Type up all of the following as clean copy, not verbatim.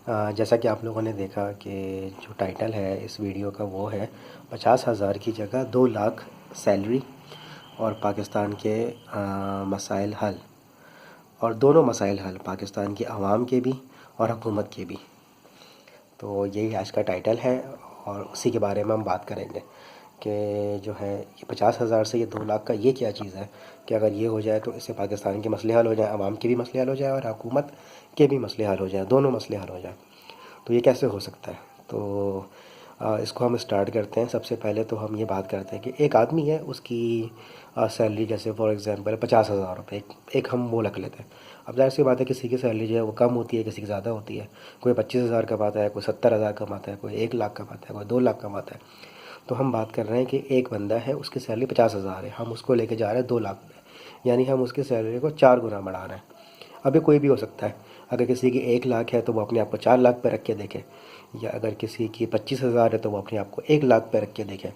जैसा कि आप लोगों ने देखा कि जो टाइटल है इस वीडियो का वो है 50,000 की जगह 2 लाख सैलरी और पाकिस्तान के मसाइल हल। और दोनों मसाइल हल पाकिस्तान की आवाम के भी और हुकूमत के भी। तो यही आज का टाइटल है और उसी के बारे में हम बात करेंगे कि जो है ये 50,000 से ये 2 लाख का ये क्या चीज़ है कि अगर ये हो जाए तो इससे पाकिस्तान के मसले हल हो जाए, आवाम के भी मसले हल हो जाए और हुकूमत के भी मसले हल हो जाए, दोनों मसले हल हो जाए। तो ये कैसे हो सकता है? तो इसको हम स्टार्ट करते हैं। सबसे पहले तो हम ये बात करते हैं कि एक आदमी है, उसकी सैलरी जैसे फॉर एग्ज़ाम्पल 50,000 रुपये, एक हम वो रख लेते हैं। अब ज़ाहिर सी बात है किसी की सैलरी जो है वो कम होती है, किसी की ज़्यादा होती है। कोई 25,000 कमाता है, कोई 70,000 कमाता है, कोई 1 लाख कमाता है, कोई 2 लाख कमाता है। तो हम बात कर रहे हैं कि एक बंदा है, उसकी सैलरी 50,000 है, हम उसको लेके जा रहे हैं 2 लाख पे, यानी हम उसकी सैलरी को 4 गुना बढ़ा रहे हैं। अब ये कोई भी हो सकता है। अगर किसी की 1 लाख है तो वो अपने आप को 4 लाख पे रख के देखे, या अगर किसी की 25,000 है तो वो अपने आप को 1 लाख पे रख के देखे।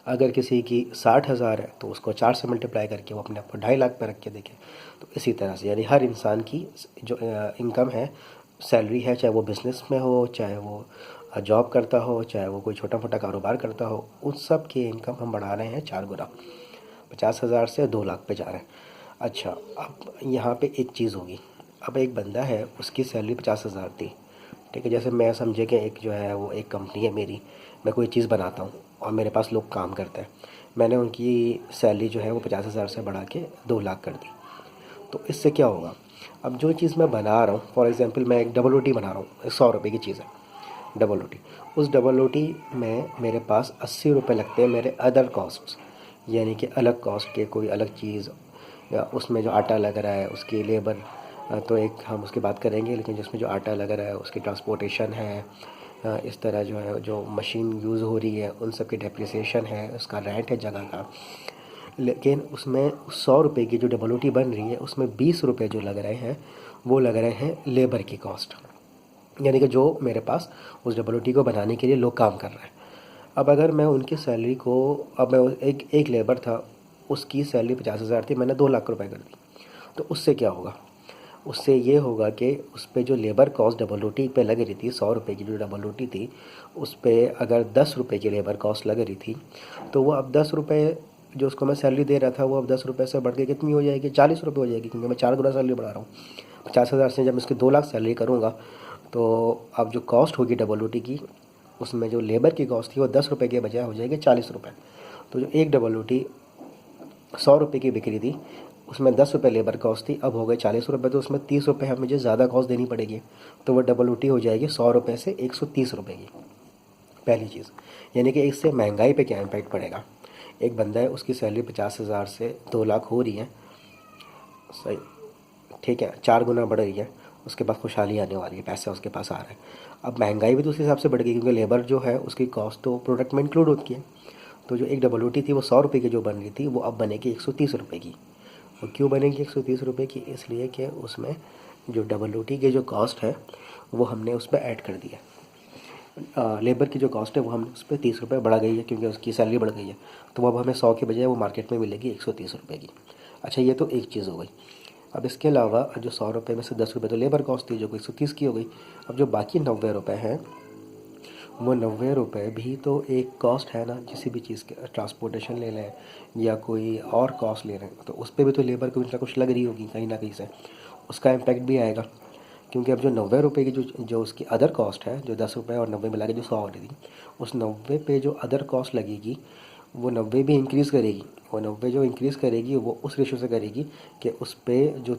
अगर किसी की 60,000 है तो उसको 4 से मल्टीप्लाई करके वो अपने आप को 2.5 लाख पे रख के देखे। तो इसी तरह से यानी हर इंसान की जो इनकम है, सैलरी है, चाहे वो बिज़नेस में हो, चाहे वो जॉब करता हो, चाहे वो कोई छोटा मोटा कारोबार करता हो, उन सब की इनकम हम बढ़ा रहे हैं 4 गुना। 50,000 से 2 लाख पे जा रहे हैं। अच्छा, अब यहाँ पे एक चीज़ होगी। अब एक बंदा है, उसकी सैलरी 50,000 थी, ठीक है। जैसे मैं समझे कि एक जो है वो एक कंपनी है मेरी, मैं कोई चीज़ बनाता हूँ और मेरे पास लोग काम करते हैं। मैंने उनकी सैलरी जो है वो 50,000 से बढ़ा के 2 लाख कर दी। तो इससे क्या होगा? अब जो चीज़ मैं बना रहा हूँ, फॉर एग्ज़ाम्पल मैं एक डबल रोटी बना रहा हूँ, 100 रुपये की चीज़ है डबल रोटी। उस डबल रोटी में मेरे पास 80 रुपये लगते हैं मेरे अदर कॉस्ट्स, यानी कि अलग कॉस्ट के कोई अलग चीज़, या उसमें जो आटा लग रहा है उसकी लेबर, तो एक हम उसकी बात करेंगे, लेकिन जिसमें जो आटा लग रहा है उसकी ट्रांसपोर्टेशन है, इस तरह जो है जो मशीन यूज़ हो रही है उन सब की डेप्रिसिएशन है, उसका रेंट है जगह का। लेकिन उसमें 100 रुपये की जो डबल रोटी बन रही है उसमें 20 रुपये जो लग रहे हैं वो लग रहे हैं लेबर की कॉस्ट, यानी कि जो मेरे पास उस डबल रोटी को बनाने के लिए लोग काम कर रहे हैं। अब अगर मैं उनकी सैलरी को, अब मैं एक एक लेबर था, उसकी सैलरी 50,000 थी, मैंने 2 लाख रुपए कर दी। तो उससे क्या होगा? उससे ये होगा कि उस पर जो लेबर कॉस्ट डबल रोटी पे लग रही थी, 100 रुपये की जो डबल रोटी थी, उस पर अगर 10 रुपये की लेबर कॉस्ट लग रही थी, तो वो अब 10 रुपये जो उसको मैं सैलरी दे रहा था वो अब 10 रुपये से बढ़ के कितनी हो जाएगी? 40 रुपये हो जाएगी, क्योंकि मैं 4 गुना सैलरी बढ़ा रहा हूँ। 50,000 से जब मैं इसकी 2 लाख सैलरी करूँगा तो अब जो कॉस्ट होगी डबल रोटी की, उसमें जो लेबर की कॉस्ट थी वो 10 रुपये के बजाय हो जाएगी 40 रुपये। तो जो एक डबल रोटी 100 रुपये की बिक्री थी, उसमें 10 रुपये लेबर कॉस्ट थी, अब हो गए 40 रुपये, तो उसमें 30 रुपये हमें मुझे ज़्यादा कॉस्ट देनी पड़ेगी। तो वो डबल रोटी हो जाएगी 100 रुपये से 130 रुपये की। पहली चीज़, यानी कि इससे महंगाई पे क्या इम्पैक्ट पड़ेगा? एक बंदा है, उसकी सैलरी 50,000 से 2 लाख हो रही है, सही, ठीक है, 4 गुना बढ़ रही है, उसके पास खुशहाली आने वाली है, पैसे उसके पास आ रहे हैं। अब महंगाई भी तो उस हिसाब से बढ़ गई, क्योंकि लेबर जो है उसकी कॉस्ट तो प्रोडक्ट में इंक्लूड होती है। तो जो एक डबल रोटी थी वो 100 रुपये की जो बन रही थी वो अब बनेगी 130 रुपये की। और क्यों बनेगी 130 रुपये की? इसलिए कि उसमें जो डबल रोटी की जो कॉस्ट है वो हमने उस पर ऐड कर दिया। लेबर की जो कॉस्ट है वो हमने उस पर 30 रुपये बढ़ा गई है, क्योंकि उसकी सैलरी बढ़ गई है। तो अब हमें 100 के बजाय वो मार्केट में मिलेगी 130 रुपये की। अच्छा, ये तो एक चीज़ हो गई। अब इसके अलावा जो 100 रुपये में से 10 रुपये तो लेबर कॉस्ट थी जो कि 130 की हो गई। अब जो बाकी 90 रुपये हैं, वो 90 रुपये भी तो एक कॉस्ट है ना, किसी भी चीज़ के ट्रांसपोर्टेशन ले लें या कोई और कॉस्ट ले लें, तो उस पर भी तो लेबर को कुछ ना कुछ लग रही होगी कहीं ना कहीं से, उसका इम्पैक्ट भी आएगा। क्योंकि अब जो 90 रुपये की जो जो उसकी अदर कॉस्ट है, जो 10 रुपये और 90 मिला के जो 100 हो रही थी, उस 90 पे जो अदर कॉस्ट लगेगी वो 90 भी इंक्रीज़ करेगी। वो 90 जो इंक्रीज़ करेगी वो उस रेशो से करेगी कि उस पर जो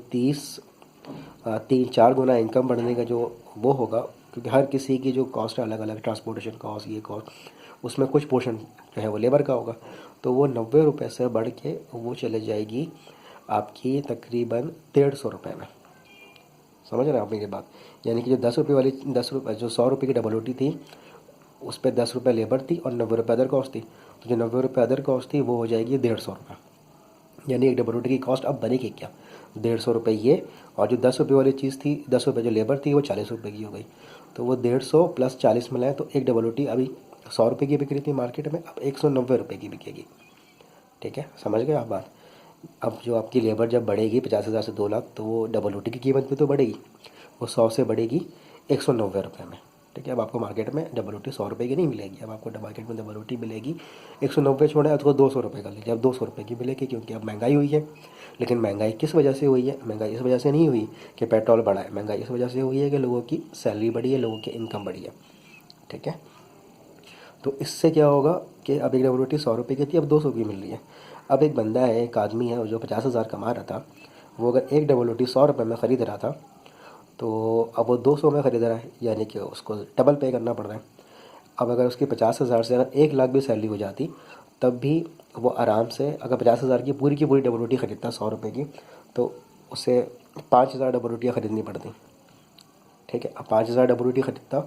3-4 गुना इनकम बढ़ने का जो वो होगा, क्योंकि हर किसी की जो कॉस्ट है अलग अलग, ट्रांसपोर्टेशन कॉस्ट, ये कॉस्ट, उसमें कुछ पोर्शन जो है वो लेबर का होगा। तो वो 90 रुपये से बढ़ के वो चले जाएगी आपकी तकरीबन 150 रुपये में। समझ रहे हैं आप मेरी बात? यानी कि जो 10 रुपये वाली, 10 रुपये जो 100 रुपये की डबल रोटी थी, उस पर 10 रुपये लेबर थी और 90 रुपये अदर कॉस्ट थी। तो जो 90 रुपये अदर कॉस्ट थी वो हो जाएगी 150 रुपये। यानी एक डबल रोटी की कॉस्ट अब बनेगी क्या? 150 रुपये ये, और जो 10 रुपये वाली चीज़ थी, 10 रुपये जो लेबर थी वो 40 रुपये की हो गई। तो वो 150 प्लस 40 मिलाए तो एक डबल रोटी अभी 100 रुपये की बिक रही थी मार्केट में, अब 190 रुपये की बिकेगी। ठीक है, समझ गए आप बात? अब जो आपकी लेबर जब बढ़ेगी 50,000 से 2 लाख, तो वो डबल रोटी की कीमत भी तो बढ़ेगी। वो 100 से बढ़ेगी 190 में। ठीक है, अब आपको मार्केट में डबल रोटी 100 रुपये की नहीं मिलेगी। अब आपको मार्केट में डबल रोटी मिलेगी 190 छोड़ा, उसको 200 रुपये का लीजिए। अब 200 रुपये की मिलेगी क्योंकि अब महंगाई हुई है। लेकिन महंगाई किस वजह से हुई है? महंगाई इस वजह से नहीं हुई कि पेट्रोल बढ़ा है, महंगाई इस वजह से हुई है कि लोगों की सैलरी बढ़ी है, लोगों की इनकम बढ़ी है। ठीक है, तो इससे क्या होगा कि अब एक डबल रोटी 100 रुपये की थी, अब 200 की मिल रही है। अब एक बंदा है, एक आदमी है जो 50,000 कमा रहा था, वो अगर एक डबल रोटी 100 रुपये में ख़रीद रहा था, तो अब वो 200 में ख़रीद रहा है, यानी कि उसको डबल पे करना पड़ रहा है। अब अगर उसकी 50,000 से अगर 1 लाख भी सैलरी हो जाती, तब भी वो आराम से, अगर 50,000 की पूरी डबल रोटी ख़रीदता 100 रुपये की, तो उसे 5,000 डबल रोटियाँ ख़रीदनी पड़ती। ठीक है, अब 5,000 डबल रोटी ख़रीदता